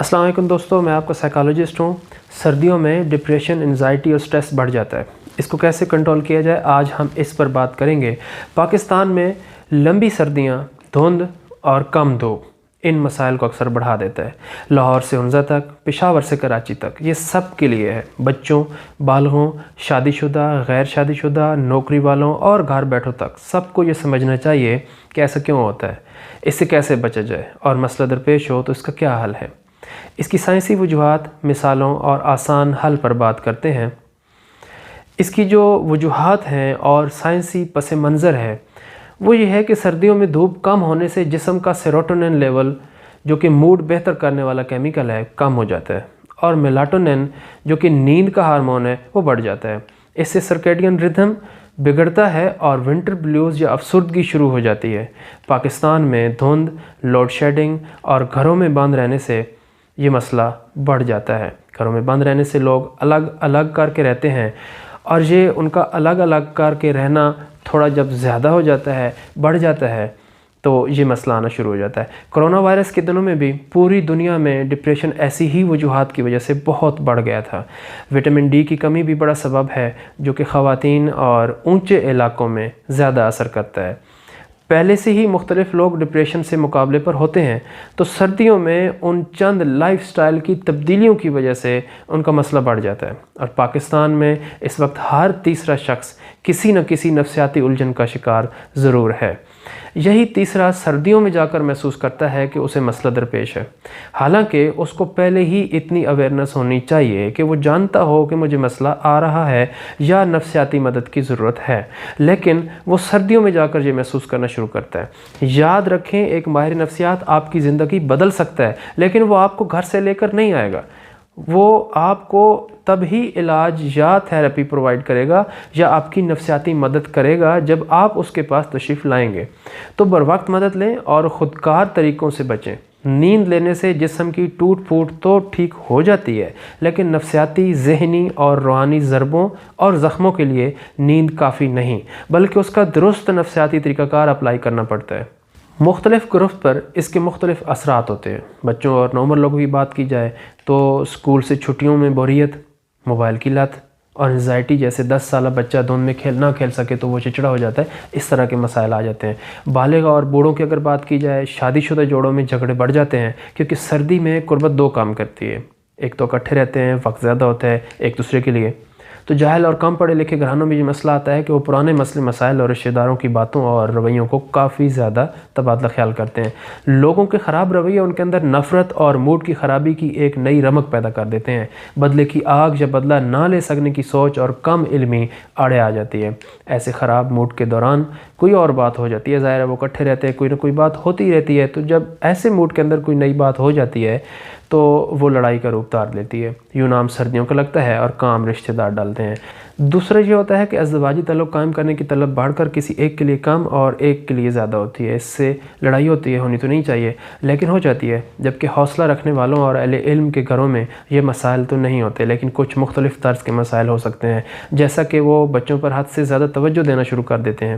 السلام علیکم دوستو، میں آپ کا سائیکالوجسٹ ہوں۔ سردیوں میں ڈپریشن، انزائٹی اور سٹریس بڑھ جاتا ہے۔ اس کو کیسے کنٹرول کیا جائے، آج ہم اس پر بات کریں گے۔ پاکستان میں لمبی سردیاں، دھند اور کم دھوپ ان مسائل کو اکثر بڑھا دیتا ہے۔ لاہور سے ہنزہ تک، پشاور سے کراچی تک، یہ سب کے لیے ہے۔ بچوں، بالغوں، شادی شدہ، غیر شادی شدہ، نوکری والوں اور گھر بیٹھوں تک سب کو یہ سمجھنا چاہیے کہ ایسا کیوں ہوتا ہے، اس سے کیسے بچا جائے، اور مسئلہ درپیش ہو تو اس کا کیا حل ہے۔ اس کی سائنسی وجوہات، مثالوں اور آسان حل پر بات کرتے ہیں۔ اس کی جو وجوہات ہیں اور سائنسی پس منظر ہے وہ یہ ہے کہ سردیوں میں دھوپ کم ہونے سے جسم کا سیروٹونن لیول، جو کہ موڈ بہتر کرنے والا کیمیکل ہے، کم ہو جاتا ہے، اور میلاٹونن جو کہ نیند کا ہارمون ہے وہ بڑھ جاتا ہے۔ اس سے سرکیڈین ردھم بگڑتا ہے اور ونٹر بلیوز یا افسردگی شروع ہو جاتی ہے۔ پاکستان میں دھند، لوڈ شیڈنگ اور گھروں میں بند رہنے سے یہ مسئلہ بڑھ جاتا ہے۔ گھروں میں بند رہنے سے لوگ الگ الگ کر کے رہتے ہیں، اور یہ ان کا الگ الگ کر کے رہنا تھوڑا جب زیادہ ہو جاتا ہے، بڑھ جاتا ہے، تو یہ مسئلہ آنا شروع ہو جاتا ہے۔ کرونا وائرس کے دنوں میں بھی پوری دنیا میں ڈپریشن ایسی ہی وجوہات کی وجہ سے بہت بڑھ گیا تھا۔ وٹامن ڈی کی کمی بھی بڑا سبب ہے، جو کہ خواتین اور اونچے علاقوں میں زیادہ اثر کرتا ہے۔ پہلے سے ہی مختلف لوگ ڈپریشن سے مقابلے پر ہوتے ہیں، تو سردیوں میں ان چند لائف سٹائل کی تبدیلیوں کی وجہ سے ان کا مسئلہ بڑھ جاتا ہے، اور پاکستان میں اس وقت ہر تیسرا شخص کسی نہ کسی نفسیاتی الجھن کا شکار ضرور ہے۔ یہی تیسرا سردیوں میں جا کر محسوس کرتا ہے کہ اسے مسئلہ درپیش ہے، حالانکہ اس کو پہلے ہی اتنی اویئرنس ہونی چاہیے کہ وہ جانتا ہو کہ مجھے مسئلہ آ رہا ہے یا نفسیاتی مدد کی ضرورت ہے، لیکن وہ سردیوں میں جا کر یہ محسوس کرنا شروع کرتا ہے۔ یاد رکھیں، ایک ماہر نفسیات آپ کی زندگی بدل سکتا ہے، لیکن وہ آپ کو گھر سے لے کر نہیں آئے گا۔ وہ آپ کو تب ہی علاج یا تھراپی پرووائڈ کرے گا یا آپ کی نفسیاتی مدد کرے گا جب آپ اس کے پاس تشریف لائیں گے۔ تو بر وقت مدد لیں اور خودکار طریقوں سے بچیں۔ نیند لینے سے جسم کی ٹوٹ پھوٹ تو ٹھیک ہو جاتی ہے، لیکن نفسیاتی، ذہنی اور روحانی ضربوں اور زخموں کے لیے نیند کافی نہیں، بلکہ اس کا درست نفسیاتی طریقہ کار اپلائی کرنا پڑتا ہے۔ مختلف گروپ پر اس کے مختلف اثرات ہوتے ہیں۔ بچوں اور نوعمر لوگوں کی بات کی جائے تو اسکول سے چھٹیوں میں بوریت، موبائل کی لت اور انزائٹی، جیسے 10 سالہ بچہ دھند میں نہ کھیل سکے تو وہ چچڑا ہو جاتا ہے، اس طرح کے مسائل آ جاتے ہیں۔ بالغ اور بوڑھوں کی اگر بات کی جائے، شادی شدہ جوڑوں میں جھگڑے بڑھ جاتے ہیں، کیونکہ سردی میں قربت دو کام کرتی ہے۔ ایک تو اکٹھے رہتے ہیں، وقت زیادہ ہوتا ہے ایک دوسرے کے لیے۔ تو جاہل اور کم پڑھے لکھے گھرانوں میں یہ مسئلہ آتا ہے کہ وہ پرانے مسئلے مسائل اور رشتہ داروں کی باتوں اور رویوں کو کافی زیادہ تبادلہ خیال کرتے ہیں۔ لوگوں کے خراب رویے ان کے اندر نفرت اور موڈ کی خرابی کی ایک نئی رمق پیدا کر دیتے ہیں۔ بدلے کی آگ یا بدلہ نہ لے سکنے کی سوچ اور کم علمی آڑے آ جاتی ہے۔ ایسے خراب موڈ کے دوران کوئی اور بات ہو جاتی ہے، ظاہر ہے وہ اکٹھے رہتے ہیں، کوئی نہ کوئی بات ہوتی رہتی ہے، تو جب ایسے موڈ کے اندر کوئی نئی بات ہو جاتی ہے تو وہ لڑائی کا روپ دھار لیتی ہے۔ یوں نام سردیوں کا لگتا ہے اور کام رشتہ دار ڈالتے ہیں۔ دوسرا یہ ہوتا ہے کہ ازدواجی تعلق قائم کرنے کی طلب بڑھ کر کسی ایک کے لیے کم اور ایک کے لیے زیادہ ہوتی ہے۔ اس سے لڑائی ہوتی ہے، ہونی تو نہیں چاہیے لیکن ہو جاتی ہے، جبکہ حوصلہ رکھنے والوں اور اہل علم کے گھروں میں یہ مسائل تو نہیں ہوتے، لیکن کچھ مختلف طرز کے مسائل ہو سکتے ہیں، جیسا کہ وہ بچوں پر حد سے زیادہ توجہ دینا شروع کر دیتے ہیں،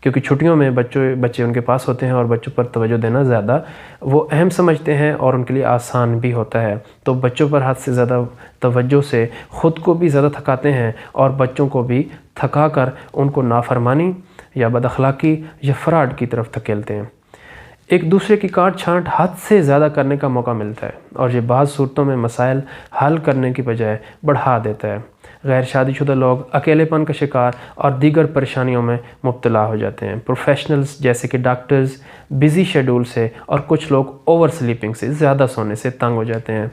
کیونکہ چھٹیوں میں بچے ان کے پاس ہوتے ہیں اور بچوں پر توجہ دینا زیادہ وہ اہم سمجھتے ہیں اور ان کے لیے آسان بھی ہوتا ہے۔ تو بچوں پر حد سے زیادہ توجہ سے خود کو بھی زیادہ تھکاتے ہیں اور بچوں کو بھی تھکا کر ان کو نافرمانی یا بد اخلاقی یا فراڈ کی طرف دھکیلتے ہیں۔ ایک دوسرے کی کاٹ چھانٹ حد سے زیادہ کرنے کا موقع ملتا ہے، اور یہ بعض صورتوں میں مسائل حل کرنے کی بجائے بڑھا دیتا ہے۔ غیر شادی شدہ لوگ اکیلے پن کا شکار اور دیگر پریشانیوں میں مبتلا ہو جاتے ہیں۔ پروفیشنلز جیسے کہ ڈاکٹرز بزی شیڈول سے اور کچھ لوگ اوور سلیپنگ سے، زیادہ سونے سے تنگ ہو جاتے ہیں۔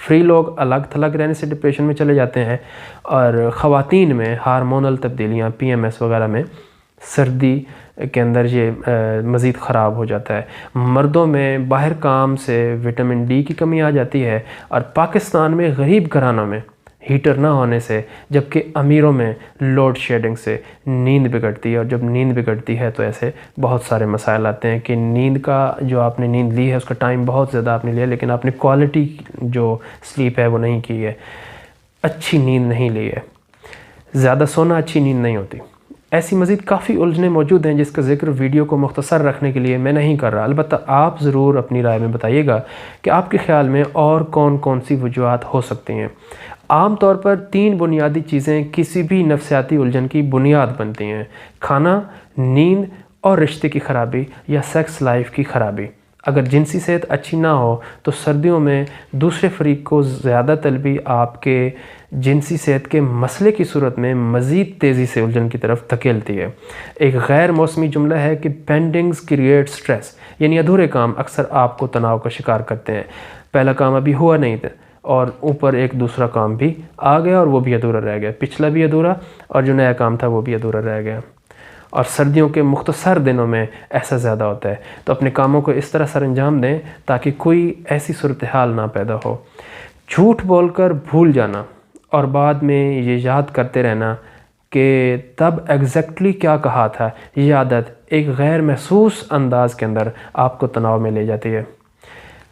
فری لوگ الگ تھلگ رہنے سے ڈپریشن میں چلے جاتے ہیں، اور خواتین میں ہارمونل تبدیلیاں PMS وغیرہ میں سردی کے اندر یہ مزید خراب ہو جاتا ہے۔ مردوں میں باہر کام سے وٹامن ڈی کی کمی آ جاتی ہے، اور پاکستان میں غریب گھرانوں میں ہیٹر نہ ہونے سے، جبکہ امیروں میں لوڈ شیڈنگ سے نیند بگڑتی ہے، اور جب نیند بگڑتی ہے تو ایسے بہت سارے مسائل آتے ہیں کہ نیند کا جو آپ نے نیند لی ہے اس کا ٹائم بہت زیادہ آپ نے لیا، لیکن آپ نے کوالٹی جو سلیپ ہے وہ نہیں کی ہے، اچھی نیند نہیں لی ہے۔ زیادہ سونا اچھی نیند نہیں ہوتی۔ ایسی مزید کافی الجھنیں موجود ہیں جس کا ذکر ویڈیو کو مختصر رکھنے کے لیے میں نہیں کر رہا، البتہ آپ ضرور اپنی رائے میں بتائیے گا کہ آپ کے خیال میں اور کون کون سی وجوہات ہو سکتی ہیں۔ عام طور پر 3 بنیادی چیزیں کسی بھی نفسیاتی الجھن کی بنیاد بنتی ہیں: کھانا، نیند اور رشتے کی خرابی یا سیکس لائف کی خرابی۔ اگر جنسی صحت اچھی نہ ہو تو سردیوں میں دوسرے فریق کو زیادہ طلبی آپ کے جنسی صحت کے مسئلے کی صورت میں مزید تیزی سے الجھن کی طرف دھکیلتی ہے۔ ایک غیر موسمی جملہ ہے کہ پینڈنگز کریٹ سٹریس، یعنی ادھورے کام اکثر آپ کو تناؤ کا شکار کرتے ہیں۔ پہلا کام ابھی ہوا نہیں تھا اور اوپر ایک دوسرا کام بھی آ گیا اور وہ بھی ادھورا رہ گیا، پچھلا بھی ادھورا اور جو نیا کام تھا وہ بھی ادھورا رہ گیا۔ اور سردیوں کے مختصر دنوں میں ایسا زیادہ ہوتا ہے، تو اپنے کاموں کو اس طرح سر انجام دیں تاکہ کوئی ایسی صورتحال نہ پیدا ہو۔ جھوٹ بول کر بھول جانا اور بعد میں یہ یاد کرتے رہنا کہ تب ایگزیکٹلی کیا کہا تھا، یہ عادت ایک غیر محسوس انداز کے اندر آپ کو تناؤ میں لے جاتی ہے۔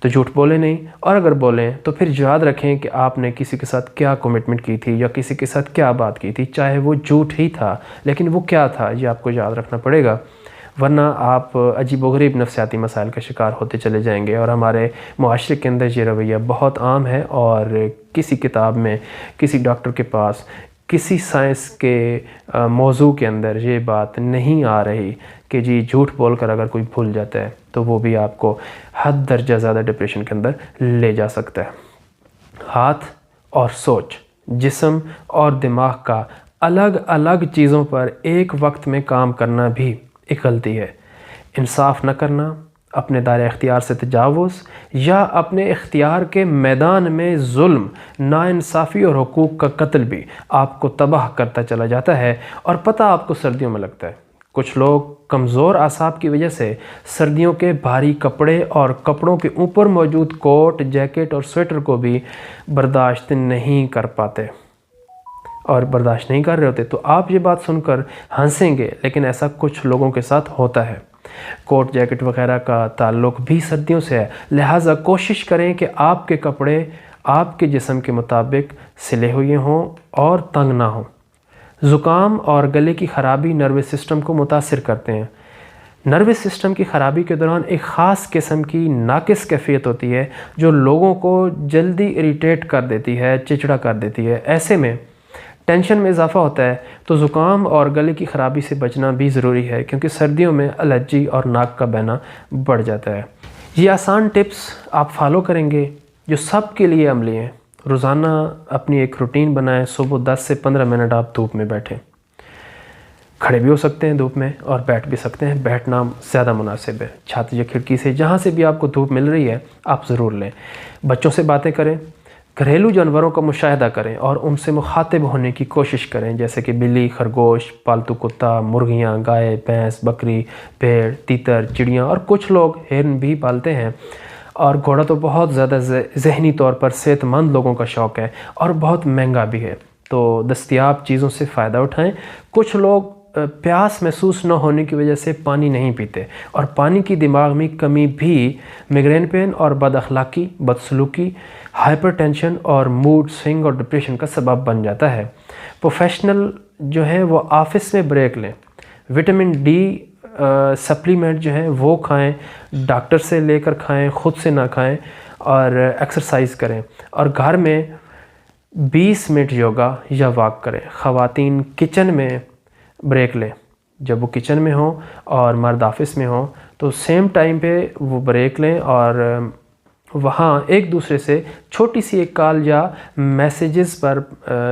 تو جھوٹ بولیں نہیں، اور اگر بولیں تو پھر یاد رکھیں کہ آپ نے کسی کے ساتھ کیا کمٹمنٹ کی تھی یا کسی کے ساتھ کیا بات کی تھی، چاہے وہ جھوٹ ہی تھا لیکن وہ کیا تھا یہ آپ کو یاد رکھنا پڑے گا، ورنہ آپ عجیب و غریب نفسیاتی مسائل کا شکار ہوتے چلے جائیں گے۔ اور ہمارے معاشرے کے اندر یہ رویہ بہت عام ہے، اور کسی کتاب میں، کسی ڈاکٹر کے پاس، کسی سائنس کے موضوع کے اندر یہ بات نہیں آ رہی کہ جی جھوٹ بول کر اگر کوئی بھول جاتا ہے تو وہ بھی آپ کو حد درجہ زیادہ ڈپریشن کے اندر لے جا سکتا ہے۔ ہاتھ اور سوچ، جسم اور دماغ کا الگ الگ چیزوں پر ایک وقت میں کام کرنا بھی ایک غلطی ہے۔ انصاف نہ کرنا، اپنے دائرہ اختیار سے تجاوز یا اپنے اختیار کے میدان میں ظلم، ناانصافی اور حقوق کا قتل بھی آپ کو تباہ کرتا چلا جاتا ہے، اور پتہ آپ کو سردیوں میں لگتا ہے۔ کچھ لوگ کمزور اعصاب کی وجہ سے سردیوں کے بھاری کپڑے اور کپڑوں کے اوپر موجود کوٹ، جیکٹ اور سویٹر کو بھی برداشت نہیں کر پاتے اور برداشت نہیں کر رہے ہوتے، تو آپ یہ بات سن کر ہنسیں گے لیکن ایسا کچھ لوگوں کے ساتھ ہوتا ہے۔ کوٹ، جیکٹ وغیرہ کا تعلق بھی سردیوں سے ہے، لہٰذا کوشش کریں کہ آپ کے کپڑے آپ کے جسم کے مطابق سلے ہوئے ہوں اور تنگ نہ ہوں۔ زکام اور گلے کی خرابی نروس سسٹم کو متاثر کرتے ہیں۔ نروس سسٹم کی خرابی کے دوران ایک خاص قسم کی ناقص کیفیت ہوتی ہے جو لوگوں کو جلدی اریٹیٹ کر دیتی ہے، چچڑا کر دیتی ہے۔ ایسے میں ٹینشن میں اضافہ ہوتا ہے، تو زکام اور گلے کی خرابی سے بچنا بھی ضروری ہے کیونکہ سردیوں میں الرجی اور ناک کا بہنا بڑھ جاتا ہے۔ یہ آسان ٹپس آپ فالو کریں گے جو سب کے لیے عملی ہیں۔ روزانہ اپنی ایک روٹین بنائیں، صبح 10 سے 15 منٹ آپ دھوپ میں بیٹھیں، کھڑے بھی ہو سکتے ہیں دھوپ میں اور بیٹھ بھی سکتے ہیں، بیٹھنا زیادہ مناسب ہے۔ چھت یا کھڑکی سے جہاں سے بھی آپ کو دھوپ مل رہی ہے آپ ضرور لیں۔ بچوں سے باتیں کریں، گھریلو جانوروں کا مشاہدہ کریں اور ان سے مخاطب ہونے کی کوشش کریں، جیسے کہ بلی، خرگوش، پالتو کتا، مرغیاں، گائے، بھینس، بکری، بھیڑ، تیتر، چڑیاں، اور کچھ لوگ ہرن بھی پالتے ہیں۔ اور گھوڑا تو بہت زیادہ ذہنی طور پر صحت مند لوگوں کا شوق ہے اور بہت مہنگا بھی ہے، تو دستیاب چیزوں سے فائدہ اٹھائیں۔ کچھ لوگ پیاس محسوس نہ ہونے کی وجہ سے پانی نہیں پیتے، اور پانی کی دماغ میں کمی بھی میگرین پین اور بد اخلاقی، بدسلوکی، ہائپر ٹینشن اور موڈ سوئنگ اور ڈپریشن کا سبب بن جاتا ہے۔ پروفیشنل جو ہیں وہ آفس میں بریک لیں، وٹامن ڈی سپلیمنٹ جو ہیں وہ کھائیں، ڈاکٹر سے لے کر کھائیں، خود سے نہ کھائیں، اور ایکسرسائز کریں، اور گھر میں 20 منٹ یوگا یا واک کریں۔ خواتین کچن میں بریک لیں، جب وہ کچن میں ہوں اور مرد آفس میں ہوں تو سیم ٹائم پہ وہ بریک لیں اور وہاں ایک دوسرے سے چھوٹی سی ایک کال یا میسیجز پر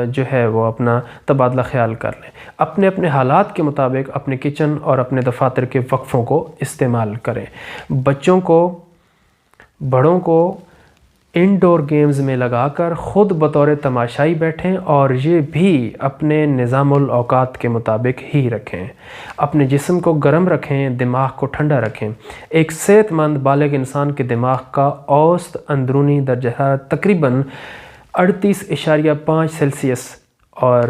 جو ہے وہ اپنا تبادلہ خیال کر لیں۔ اپنے اپنے حالات کے مطابق اپنے کچن اور اپنے دفاتر کے وقفوں کو استعمال کریں۔ بچوں کو، بڑوں کو انڈور گیمز میں لگا کر خود بطور تماشائی بیٹھیں اور یہ بھی اپنے نظام الاوقات کے مطابق ہی رکھیں۔ اپنے جسم کو گرم رکھیں، دماغ کو ٹھنڈا رکھیں۔ ایک صحت مند بالغ انسان کے دماغ کا اوسط اندرونی درجہ حرارت تقریباً 38.5 سیلسیس اور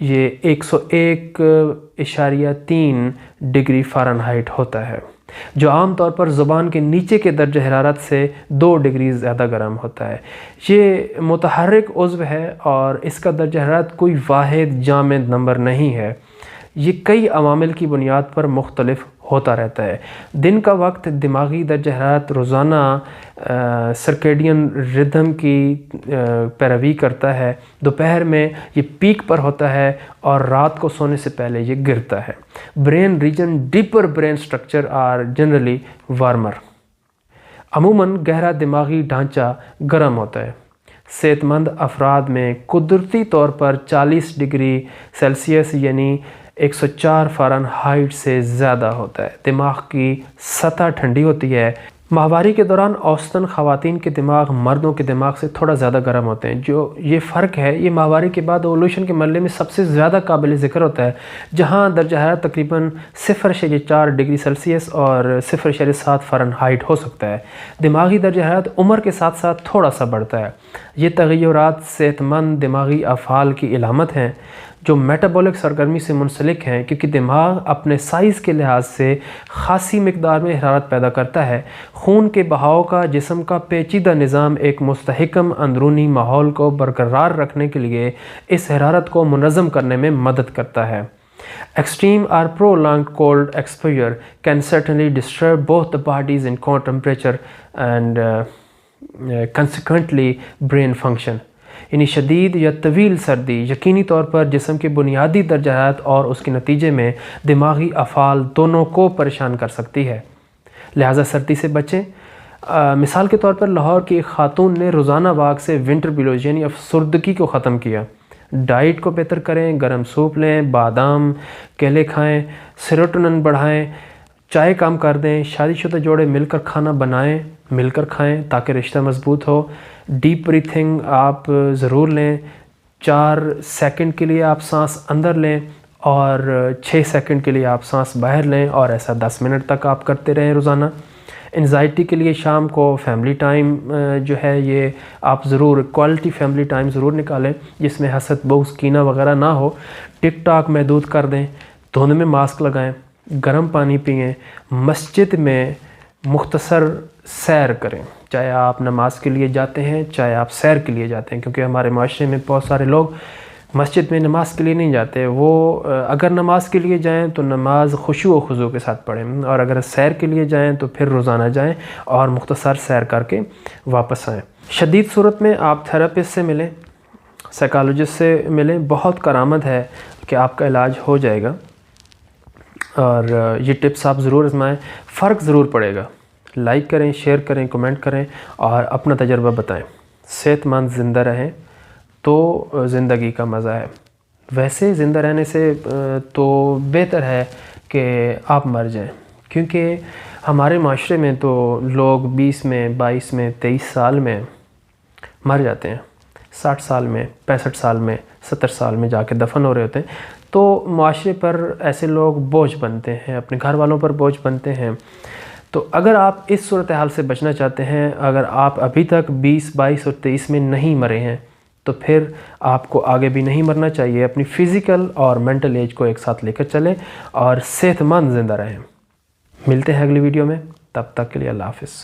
یہ 101.3 ڈگری فارنہائٹ ہوتا ہے، جو عام طور پر زبان کے نیچے کے درجہ حرارت سے 2 ڈگری زیادہ گرم ہوتا ہے۔ یہ متحرک عضو ہے اور اس کا درجہ حرارت کوئی واحد جامد نمبر نہیں ہے، یہ کئی عوامل کی بنیاد پر مختلف ہوتا رہتا ہے۔ دن کا وقت دماغی درجہ حرارت روزانہ سرکیڈین ردھم کی پیروی کرتا ہے۔ دوپہر میں یہ پیک پر ہوتا ہے اور رات کو سونے سے پہلے یہ گرتا ہے۔ Brain region deeper brain structure are generally warmer. عموماً گہرا دماغی ڈھانچہ گرم ہوتا ہے۔ صحت مند افراد میں قدرتی طور پر 40 ڈگری سیلسیس یعنی 104 فارنہائٹ سے زیادہ ہوتا ہے۔ دماغ کی سطح ٹھنڈی ہوتی ہے۔ ماہواری کے دوران اوسطاً خواتین کے دماغ مردوں کے دماغ سے تھوڑا زیادہ گرم ہوتے ہیں۔ جو یہ فرق ہے یہ ماہواری کے بعد ایوولوشن کے مرحلے میں سب سے زیادہ قابل ذکر ہوتا ہے، جہاں درجہ حرارت تقریباً 0.4 ڈگری سیلسیس اور 0.7 فارنہائٹ ہو سکتا ہے۔ دماغی درجہ حرارت عمر کے ساتھ ساتھ تھوڑا سا بڑھتا ہے۔ یہ تغیرات صحت مند دماغی افعال کی علامت ہیں جو میٹابولک سرگرمی سے منسلک ہیں، کیونکہ دماغ اپنے سائز کے لحاظ سے خاصی مقدار میں حرارت پیدا کرتا ہے۔ خون کے بہاؤ کا جسم کا پیچیدہ نظام ایک مستحکم اندرونی ماحول کو برقرار رکھنے کے لیے اس حرارت کو منظم کرنے میں مدد کرتا ہے۔ Extreme or prolonged cold exposure can certainly disturb both the body's in core temperature and consequently brain function۔ یعنی شدید یا طویل سردی یقینی طور پر جسم کے بنیادی درجہ حرارت اور اس کے نتیجے میں دماغی افعال دونوں کو پریشان کر سکتی ہے، لہٰذا سردی سے بچیں۔ مثال کے طور پر لاہور کی ایک خاتون نے روزانہ واک سے ونٹر بلوز یعنی افسردگی کو ختم کیا۔ ڈائٹ کو بہتر کریں، گرم سوپ لیں، بادام کیلے کھائیں، سیروٹونن بڑھائیں، چائے کم کر دیں۔ شادی شدہ جوڑے مل کر کھانا بنائیں، مل کر کھائیں تاکہ رشتہ مضبوط ہو۔ ڈیپ بریتھنگ آپ ضرور لیں۔ 4 سیکنڈ کے لیے آپ سانس اندر لیں اور 6 سیکنڈ کے لیے آپ سانس باہر لیں، اور ایسا 10 منٹ تک آپ کرتے رہیں روزانہ۔ انزائٹی کے لیے شام کو فیملی ٹائم جو ہے یہ آپ ضرور کوالٹی فیملی ٹائم ضرور نکالیں جس میں حسد بغض کینہ وغیرہ نہ ہو۔ ٹک ٹاک محدود کر دیں، دھونے میں ماسک لگائیں، گرم پانی پئیں، مسجد میں مختصر سیر کریں، چاہے آپ نماز کے لیے جاتے ہیں چاہے آپ سیر کے لیے جاتے ہیں، کیونکہ ہمارے معاشرے میں بہت سارے لوگ مسجد میں نماز کے لیے نہیں جاتے۔ وہ اگر نماز کے لیے جائیں تو نماز خشوع و خضوع کے ساتھ پڑھیں، اور اگر سیر کے لیے جائیں تو پھر روزانہ جائیں اور مختصر سیر کر کے واپس آئیں۔ شدید صورت میں آپ تھراپسٹ سے ملیں، سائیکالوجسٹ سے ملیں، بہت کرامت ہے کہ آپ کا علاج ہو جائے گا، اور یہ ٹپس آپ ضرور آزمائیں، فرق ضرور پڑے گا۔ لائک کریں، شیئر کریں، کمنٹ کریں اور اپنا تجربہ بتائیں۔ صحت مند زندہ رہیں تو زندگی کا مزہ ہے۔ ویسے زندہ رہنے سے تو بہتر ہے کہ آپ مر جائیں، کیونکہ ہمارے معاشرے میں تو لوگ 20 میں 22 میں 23 سال میں مر جاتے ہیں، 60 سال میں 65 سال میں 70 سال میں جا کے دفن ہو رہے ہوتے ہیں۔ تو معاشرے پر ایسے لوگ بوجھ بنتے ہیں، اپنے گھر والوں پر بوجھ بنتے ہیں۔ تو اگر آپ اس صورتحال سے بچنا چاہتے ہیں، اگر آپ ابھی تک 20 22 اور 23 میں نہیں مرے ہیں تو پھر آپ کو آگے بھی نہیں مرنا چاہیے۔ اپنی فزیکل اور مینٹل ایج کو ایک ساتھ لے کر چلیں اور صحت مند زندہ رہیں۔ ملتے ہیں اگلی ویڈیو میں، تب تک کے لیے اللہ حافظ۔